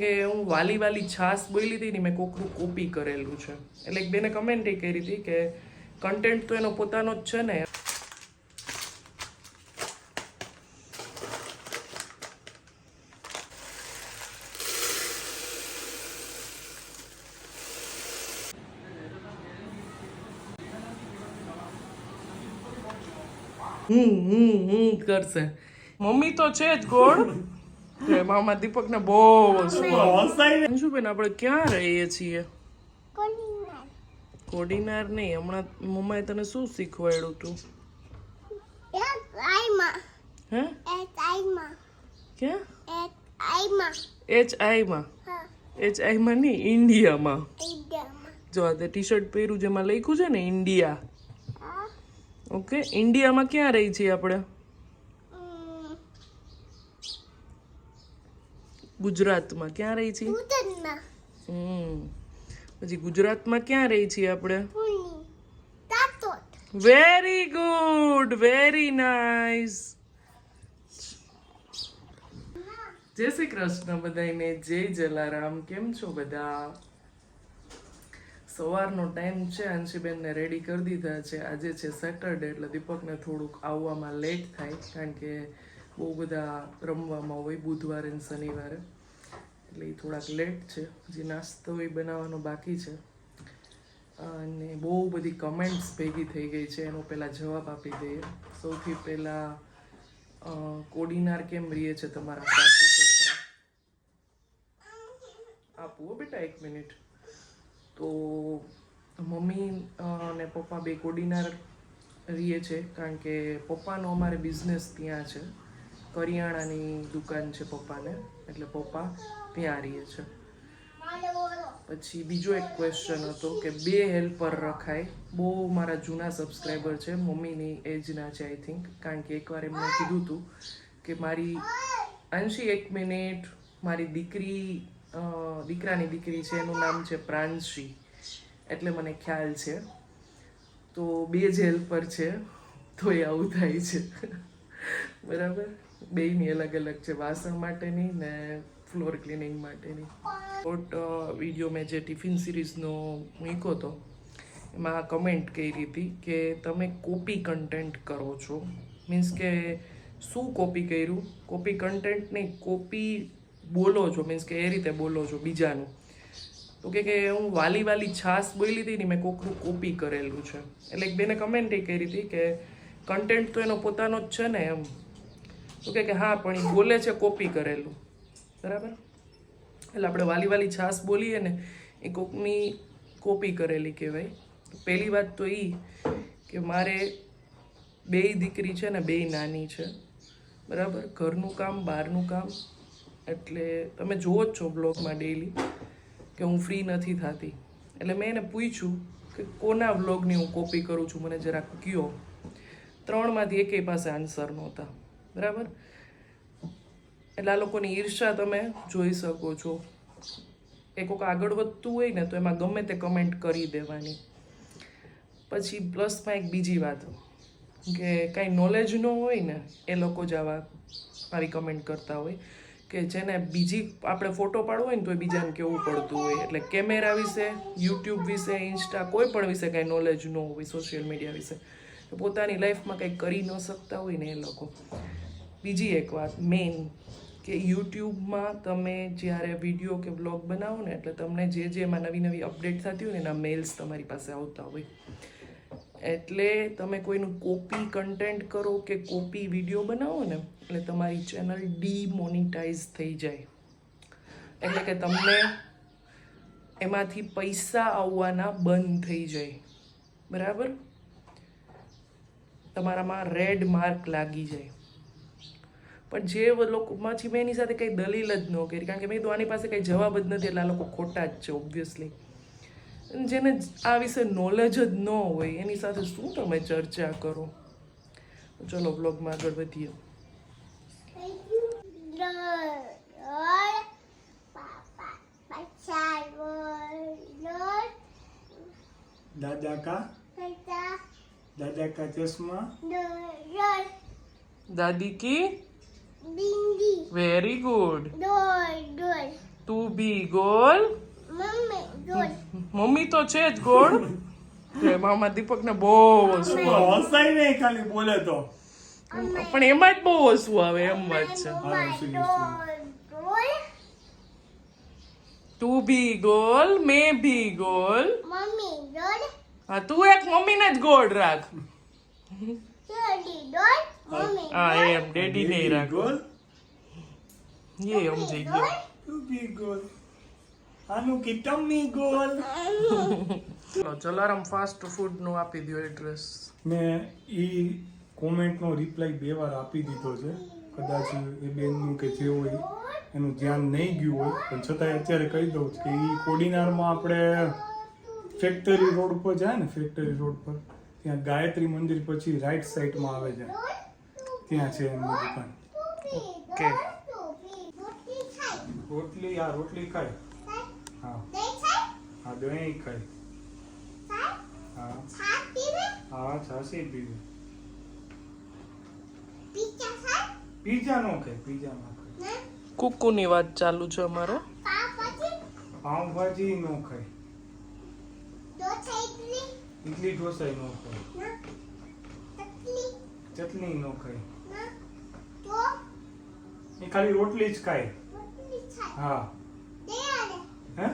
કે હું વાલી વાલી છાસ બોલી હતી ને મેં કોકનું કોપી કરેલું છે. એટલે એક બેને કમેન્ટ એ કરી હતી કે કન્ટેન્ટ તો એનો પોતાનો જ છે ને. કરશે મમ્મી તો છે જ ગોળ. મામા દીપક ને બહુ અંશુબેન આપણે ક્યાં રહીએ છીએ? કોડીનાર નહીં. હમણાં મમ્માએ તને શું શીખવાડ્યું તું? HI માં નહીં, ઇન્ડિયામાં. જો આ ટી શર્ટ પહેર્યું જેમાં લખ્યું છે ને ઇન્ડિયા. ઓકે, ઇન્ડિયામાં ક્યાં રહી છીએ આપણે? ગુજરાતમાં. ક્યાં રહી છીએ? પછી ગુજરાતમાં ક્યાં રહી છીએ આપણે? Very good, very nice. જય શ્રી કૃષ્ણ બધાને, જય જલારામ. કેમ છો બધા? સવારનો ટાઈમ છે. અંશીબેનને રેડી કરી દીધા છે. આજે છે સેટરડે એટલે દીપકને થોડુંક આવવામાં લેટ થાય, કારણ કે બહુ બધા રમવામાં હોય બુધવારે અને શનિવારે, એટલે એ થોડાક લેટ છે. હજી નાસ્તો એ બનાવવાનો બાકી છે. અને બહુ બધી કમેન્ટ્સ ભેગી થઈ ગઈ છે, એનો પહેલાં જવાબ આપી દઈએ. સૌથી પહેલાં કોડીનાર કેમ રહીએ છે તમારા સાસુ સસરા? આપું બેટા 1 મિનિટ. તો મમ્મી અને પપ્પા બે કોડીનાર રહીએ છે, કારણ કે પપ્પાનો અમારે બિઝનેસ ત્યાં છે. કરિયાણાની દુકાન છે પપ્પાને, એટલે પપ્પા ત્યાં રહીએ છે. પછી બીજો એક ક્વેશ્ચન હતો કે 2 હેલ્પર રખાય. બહુ મારા જૂના સબસ્ક્રાઈબર છે, મમ્મીની એજના છે આઈ થિંક, કારણ કે એકવાર એમને કીધું હતું કે મારી અંશી 1 મિનિટ, મારી દીકરાની દીકરી છે, એનું નામ છે પ્રાંશી, એટલે મને ખ્યાલ છે. તો 2 જ હેલ્પર છે, તો એ આવું થાય છે. બરાબર, બેયની અલગ અલગ છે, વાસણ માટેની ને ફ્લોર ક્લિનિંગ માટેની. શોર્ટ વિડીયો મેં જે ટિફિન સિરીઝનો મૂક્યો હતો એમાં કમેન્ટ કરી હતી કે તમે કોપી કન્ટેન્ટ કરો છો. મીન્સ કે શું કોપી કર્યું? કોપી કન્ટેન્ટ નહીં, કોપી બોલો છો, મીન્સ કે એ રીતે બોલો છો બીજાનું. તો કે હું વાલી વાલી છાસ બોલી હતી ને મેં કોકનું કોપી કરેલું છે. એટલે એક બેને કમેન્ટ એ કરી હતી કે કન્ટેન્ટ તો એનો પોતાનો જ છે ને એમ. તો કે હા, પણ એ બોલે છે કોપી કરેલું. બરાબર, એટલે આપણે વાલી વાલી છાસ બોલીએ ને એ કોકની કોપી કરેલી કહેવાય. પહેલી વાત તો એ કે મારે 2 દીકરી છે ને 2 નાની છે. બરાબર, ઘરનું કામ, બહારનું કામ, એટલે તમે જુઓ જ છો બ્લોગમાં ડેઈલી કે હું ફ્રી નથી થતી. એટલે મેં એને પૂછ્યું કે કોના વ્લોગની હું કોપી કરું છું, મને જરાક કહો. 3માંથી એકેય પાસે આન્સર નહોતા. બરાબર, એટલે આ લોકોની ઈર્ષા તમે જોઈ શકો છો. એ કોઈક આગળ વધતું હોય ને તો એમાં ગમે તે કમેન્ટ કરી દેવાની. પછી પ્લસમાં એક બીજી વાત કે કાંઈ નોલેજ ન હોય ને એ લોકો જ આવી કમેન્ટ કરતા હોય કે જેને બીજી આપણે ફોટો પાડવો હોય ને તો એ બીજાને કેવું પડતું હોય. એટલે કેમેરા વિશે, યુટ્યુબ વિશે, ઇન્સ્ટા, કોઈ પણ વિશે કાંઈ નોલેજ ન હોય, સોશિયલ મીડિયા વિશે, પોતાની લાઈફમાં કંઈ કરી ન શકતા હોય ને એ લોકો. બીજી એક વાત મેઇન કે યુટ્યુબમાં તમે જ્યારે વિડીયો કે બ્લોગ બનાવો ને એટલે તમને જે એમાં નવી નવી અપડેટ થતી હોય ને એના મેલ્સ તમારી પાસે આવતા હોય. એટલે તમે કોઈનું કોપી કન્ટેન્ટ કરો કે કોપી વિડીયો બનાવો ને એટલે તમારી ચેનલ ડીમોનિટાઈઝ થઈ જાય. એટલે કે તમને એમાંથી પૈસા આવવાના બંધ થઈ જાય. બરાબર, તમારામાં રેડ માર્ક લાગી જાય. પણ જે લોકોમાંથી મેં એની સાથે કંઈ દલીલ જ ન કરી, કારણ કે મેં તો આની પાસે કંઈ જવાબ જ નથી, એટલે આ લોકો ખોટા જ છે ઓબ્વિયસલી. જેને આ વિશે નોલેજ જ ન હોય એની સાથે શું તમે ચર્ચા કરો? ચલો બ્લોગમાં આગળ વધીએ. दादा का चश्मा, दादी की बिंदी. Very good. તું બી ગોલ. મમ્મી તો છે જ ગોળ. મામા દીપકને બહુ હસવું આવે. હસાય નહીં ખાલી બોલે તો. પણ એમાં જ બહુ હસવું આવે એમ વાત છે. તું બી ગોલ, મેં બી ગોલ. હા તું એક મમ્મીને જ ગોળ રાખ. હા એમ ડેડી નહીં રાખ. ગોલ એ સમજી ગયો. તું બી ગોલ. આનું કી ટમ્મી ગોલ. જલારામ ફાસ્ટ ફૂડ નું આપી દો એડ્રેસ. મેં ઈ કોમેન્ટનો રિપ્લાય 2 વાર આપી દીધો છે. કદાચ એ બેનનું કે જે હોય એનું ધ્યાન નહીં ગયું હોય, પણ છતાંય અત્યારે કહી દઉં છું કે ઈ કોડીનારમાં આપણે ફેક્ટરી રોડ પર જાય ને, ફેક્ટરી રોડ પર ત્યાં ગાયત્રી મંદિર પછી રાઈટ સાઈડમાં આવે છે, ત્યાં છે એમની દુકાન. ઓકે. રોટલી ખાય. હા હા, દહીં ખાય. હા હા, છાસી પીવે. પીઝા નો ખાય. કુકુની વાત ચાલુ છે અમારે. પાવભાજી નો ખાય. ઇડલી ઢોસા નો ખાય. ચટણી નો ખાય. એ ખાલી રોટલી જ ખાય. હા હે,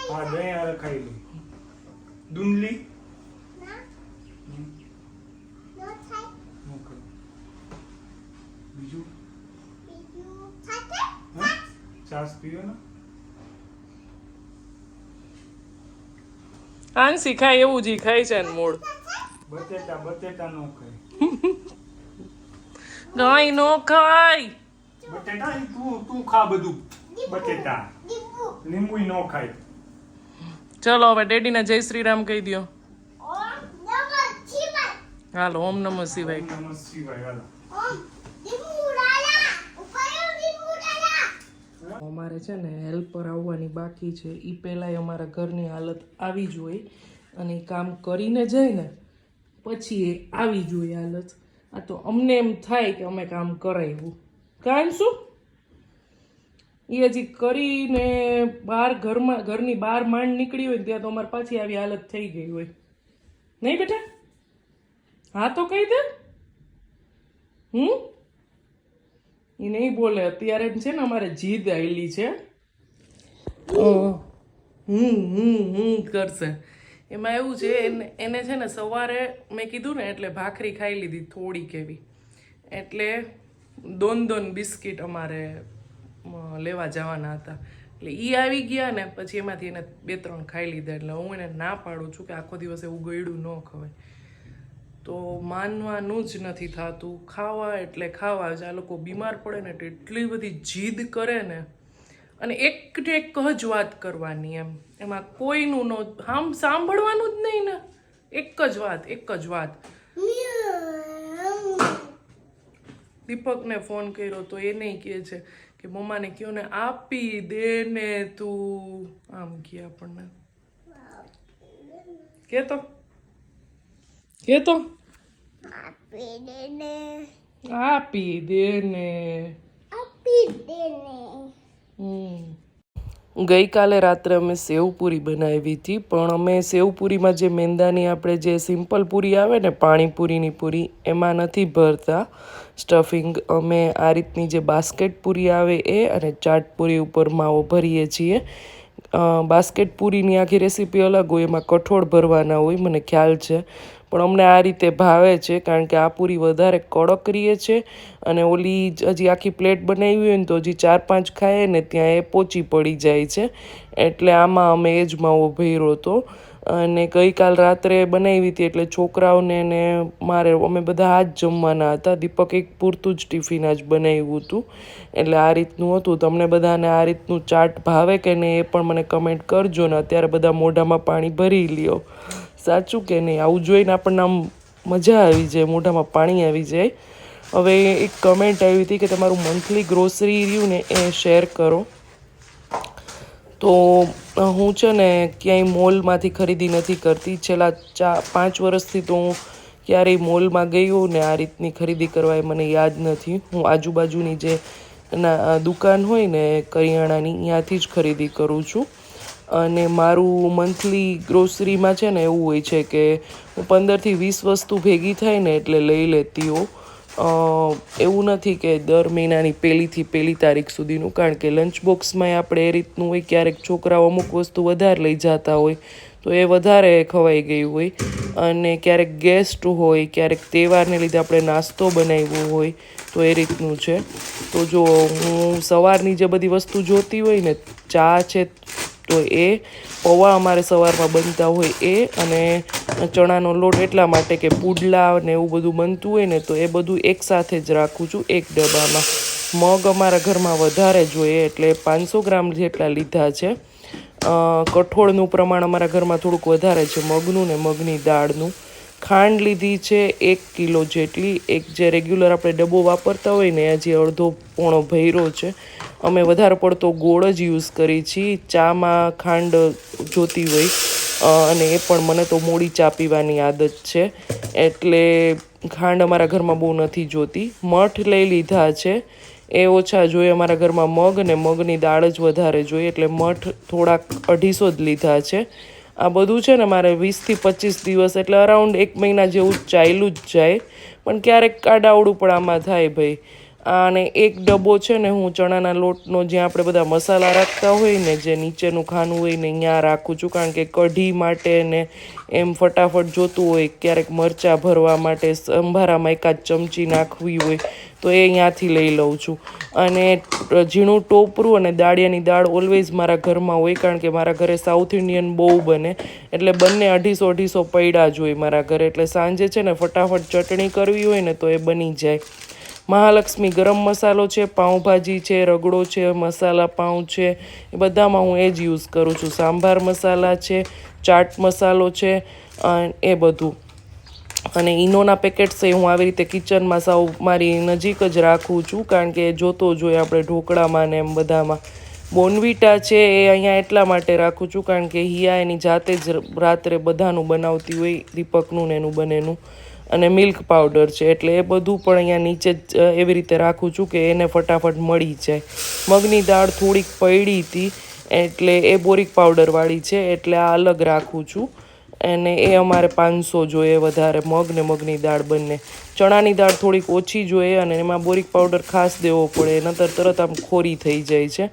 હા દહીં હારે ખાઈ લે. દુંદલી નો ખાય. બીજું છાસ પીવે ને. આંસી ખાય એવું જ ઈ ખાય છે ને મૂળ. બટેટા નો ખાય. ગાય નો ખાય. બટેટા તું ખા બધું. બટેટા લીંબુ નો ખાય. ચલો હવે ડેડીને જય શ્રી રામ કહી દો. હાલો ઓમ નમઃ શિવાય. નમઃ શિવાય. હાલો. અમારે છે ને હેલ્પર આવવાની બાકી છે. એ પહેલાંય અમારા ઘરની હાલત આવી જ હોય અને એ કામ કરીને જાય ને પછી એ આવી જોઈએ હાલત. આ તો અમને એમ થાય કે અમે કામ કરાવ્યું. કારણ શું એ હજી કરીને બહાર ઘરની બહાર માંડ નીકળી હોય ને ત્યાં તો અમારે પાછી આવી હાલત થઈ ગઈ હોય. નહીં બેટા? હા તો કહી દે. એ નહીં બોલે અત્યારે છે ને અમારે જીદ આવેલી છે. કરશે. એમાં એવું છે એને છે ને સવારે મેં કીધું ને એટલે ભાખરી ખાઈ લીધી થોડીક એવી, એટલે દોન બિસ્કિટ અમારે લેવા જવાના હતા. એટલે એ આવી ગયા ને પછી એમાંથી એને 2-3 ખાઈ લીધા. એટલે હું એને ના પાડું છું કે આખો દિવસ એવું ગળ્યું ન ખવાય. તો માનવાનું જ નથી થતું. ખાવા એટલે ખાવા જ. આ લોકો બીમાર પડે ને તો એટલી બધી જીદ કરે ને, અને એક જ વાત કરવાની એમ, એમાં કોઈનું સાંભળવાનું જ નહીં ને. એક જ વાત. દીપકને ફોન કર્યો તો એ નહીં કહે છે કે મમ્માને કહો ને આપી દે ને તું. આમ કે આપણને કેતો આપી દે ને. ગઈકાલે રાત્રે અમે સેવપુરી બનાવી હતી, પણ અમે સેવપુરીમાં જે મેંદાની આપણે જે સિમ્પલ પૂરી આવે ને પાણીપુરીની પૂરી એમાં નથી ભરતા સ્ટફિંગ. અમે આ રીતની જે બાસ્કેટ પૂરી આવે એ અને ચાટ પૂરી ઉપર માવો ભરીએ છીએ. બાસ્કેટ પૂરીની આખી રેસીપી અલગ હોય, એમાં કઠોળ ભરવાના હોય મને ખ્યાલ છે, પણ અમને આ રીતે ભાવે છે કારણ કે આ પૂરી વધારે કડક રહે છે અને ઓલી હજી આખી પ્લેટ બનાવી હોય ને તો હજી 4-5 ખાય ને ત્યાં એ પોચી પડી જાય છે. એટલે આમાં અમે એ જ માવો ભર્યો હતો. અને ગઈકાલ રાત્રે બનાવી હતી એટલે છોકરાઓને ને મારે અમે બધા આ જ જમવાના હતા. દીપક એક પૂરતું જ ટિફિન આજ બનાવ્યું હતું. એટલે આ રીતનું હતું. તમને બધાને આ રીતનું ચાટ ભાવે કે નહીં એ પણ મને કમેન્ટ કરજો ને. અત્યારે બધા મોઢામાં પાણી ભરી લ્યો. સાચું કે નહીં? આવું જોઈને આપણને આમ મજા આવી જાય, મોઢામાં પાણી આવી જાય. હવે એક કમેન્ટ આવી હતી કે તમારું મંથલી ગ્રોસરી રહ્યું ને એ શેર કરો. તો હું છે ને ક્યાંય મોલમાંથી ખરીદી નથી કરતી. છેલ્લા 5 વર્ષથી તો હું ક્યારેય મોલમાં ગઈ હોઉં ને આ રીતની ખરીદી કરવા એ મને યાદ નથી. હું આજુબાજુની જે ના દુકાન હોય ને કરિયાણાની ત્યાંથી જ ખરીદી કરું છું. અને મારું મંથલી ગ્રોસરીમાં છે ને એવું હોય છે કે હું 15થી 20 વસ્તુ ભેગી થાય ને એટલે લઈ લેતી હોઉં. એવું નથી કે દર મહિનાની પહેલી તારીખ સુધીનું, કારણ કે લંચ બોક્સમાં આપણે એ રીતનું હોય, ક્યારેક છોકરાઓ અમુક વસ્તુ વધારે લઈ જતા હોય તો એ વધારે ખવાઈ ગઈ હોય, અને ક્યારેક ગેસ્ટ હોય, ક્યારેક તહેવારને લીધે આપણે નાસ્તો બનાવ્યો હોય, તો એ રીતનું છે. તો જો હું સવારની જે બધી વસ્તુ જોતી હોય ને, ચા છે તો એ, પૌવા અમારે સવારમાં બનતા હોય એ, અને ચણાનો લોટ એટલા માટે કે પુડલા ને એવું બધું બનતું હોય ને તો એ બધું એકસાથે જ રાખું છું એક ડબ્બામાં. મગ અમારા ઘરમાં વધારે જોઈએ એટલે 500 ગ્રામ જેટલા લીધા છે. કઠોળનું પ્રમાણ અમારા ઘરમાં થોડુંક વધારે છે, મગનું ને મગની દાળનું. ખાંડ લીધી છે 1 કિલો જેટલી. એક જે રેગ્યુલર આપણે ડબ્બો વાપરતા હોય ને હજી અડધો પોણો ભર્યો છે. અમે વધારે પડતો ગોળ જ યુઝ કરીએ છીએ. ચામાં ખાંડ જોતી હોય, અને એ પણ મને તો મોડી ચા પીવાની આદત છે એટલે ખાંડ અમારા ઘરમાં બહુ નથી જોતી. મઠ લઈ લીધા છે, એ ઓછા જોઈએ અમારા ઘરમાં. મગ ને મગની દાળ જ વધારે જોઈએ એટલે મઠ થોડાક 250 જ લીધા છે. આ બધું છે ને મારે 20થી 25 દિવસ એટલે અરાઉન્ડ 1 મહિના જેવું ચાલ્યું જ જાય, પણ ક્યારેક આડાવડું પણ આમાં થાય ભાઈ. અને એક ડબ્બો છે ને હું ચણાના લોટનો જ્યાં આપણે બધા મસાલા રાખતા હોય ને, જે નીચેનું ખાનું હોય ને ત્યાં રાખું છું, કારણ કે કઢી માટે ને એમ ફટાફટ જોતું હોય, ક્યારેક મરચાં ભરવા માટે સંભારામાં એકાદ ચમચી નાખવી હોય તો એ ત્યાંથી લઈ લઉં છું. અને ઝીણું ટોપરું અને દાળિયાની દાળ ઓલવેઝ મારા ઘરમાં હોય, કારણ કે મારા ઘરે સાઉથ ઇન્ડિયન બહુ બને એટલે બંને 250 પડ્યા જ હોય મારા ઘરે. એટલે સાંજે છે ને ફટાફટ ચટણી કરવી હોય ને તો એ બની જાય. મહાલક્ષ્મી ગરમ મસાલો છે, પાઉંભાજી છે, રગડો છે, મસાલા પાઉં છે, એ બધામાં હું એ જ યુઝ કરું છું. સાંભાર મસાલા છે, ચાટ મસાલો છે, એ બધું. અને ઈનોના પેકેટ્સ એ હું આવી રીતે કિચનમાં સાવ મારી નજીક જ રાખું છું, કારણ કે જોતો જોઈએ આપણે ઢોકળામાં ને એમ બધામાં. બોનવીટા છે એ અહીંયા એટલા માટે રાખું છું કારણ કે હિયા એની જાતે જ રાત્રે બધાનું બનાવતી હોય, દીપકનું ને એનું બંનેનું. અને મિલ્ક પાવડર છે એટલે એ બધું પણ અહીંયા નીચે જ એવી રીતે રાખું છું કે એને ફટાફટ મળી જાય. મગની દાળ થોડીક પડી હતી એટલે એ બોરિક પાવડરવાળી છે એટલે આ અલગ રાખું છું. અને એ અમારે 500 જોઈએ વધારે, મગ ને મગની દાળ બંને. ચણાની દાળ થોડીક ઓછી જોઈએ અને એમાં બોરિક પાવડર ખાસ દેવો પડે, નહીંતર તરત આમ ખોરી થઈ જાય છે.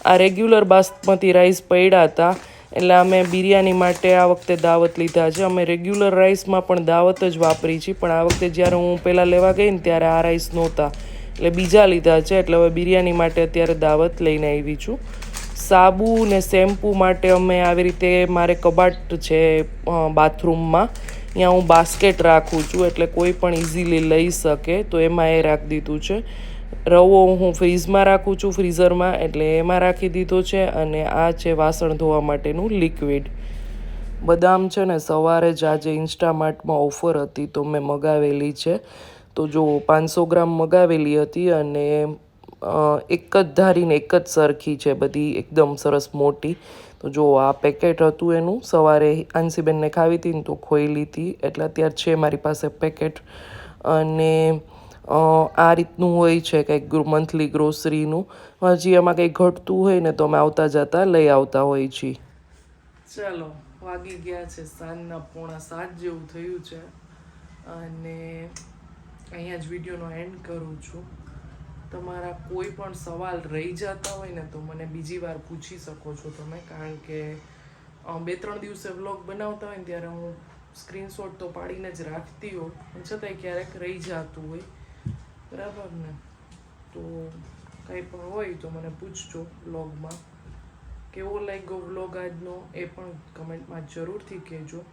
આ રેગ્યુલર બાસમતી રાઈસ પડ્યા હતા એટલે અમે બિરયાની માટે આ વખતે દાવત લીધા છે. અમે રેગ્યુલર રાઈસમાં પણ દાવત જ વાપરી છે, પણ આ વખતે જ્યારે હું પહેલાં લેવા ગઈ ને ત્યારે આ રાઈસ નહોતા એટલે બીજા લીધા છે. એટલે હવે બિરયાની માટે અત્યારે દાવત લઈને આવી છું. સાબુ ને શેમ્પૂ માટે અમે આવી રીતે, મારે કબાટ છે બાથરૂમમાં, ત્યાં હું બાસ્કેટ રાખું છું એટલે કોઈ પણ ઇઝીલી લઈ શકે, તો એમાં એ રાખી દીધું છે. રવો હું ફ્રીઝમાં રાખું છું, ફ્રીઝરમાં, એટલે એમાં રાખી દીધો છે. અને આ છે વાસણ ધોવા માટેનું લિક્વિડ. બદામ છે ને સવારે જ આજે ઇન્સ્ટામાર્ટમાં ઓફર હતી તો મેં મગાવેલી છે. તો જો 500 ગ્રામ મગાવેલી હતી અને એક જ ધારીને એક જ સરખી છે બધી, એકદમ સરસ મોટી. તો જો આ પેકેટ હતું એનું, સવારે આંસીબેનને ખાવી હતી ને તો ખોઈ હતી એટલે અત્યારે છે મારી પાસે પેકેટ. અને આ રીતનું હોય છે કંઈક મંથલી ગ્રોસરીનું. હજી એમાં કંઈ ઘટતું હોય ને તો અમે આવતા જતા લઈ આવતા હોઈએ છીએ. ચાલો, વાગી ગયા છે સાંજના 6:45 જેવું થયું છે અને અહીંયા જ વિડીયોનો એન્ડ કરું છું. તમારા કોઈ પણ સવાલ રહી જતા હોય ને તો મને બીજી વાર પૂછી શકો છો તમે, કારણ કે 2-3 દિવસે વ્લોગ બનાવતા હોય ને ત્યારે હું સ્ક્રીનશોટ તો પાડીને જ રાખતી હોઉં, પણ છતાંય ક્યારેક રહી જતું હોય, બરાબર ને? તો કંઈ પણ હોય તો મને પૂછજો વ્લોગમાં. કેવો લાગ્યો વ્લોગ આજનો એ પણ કમેન્ટમાં જરૂરથી કહેજો.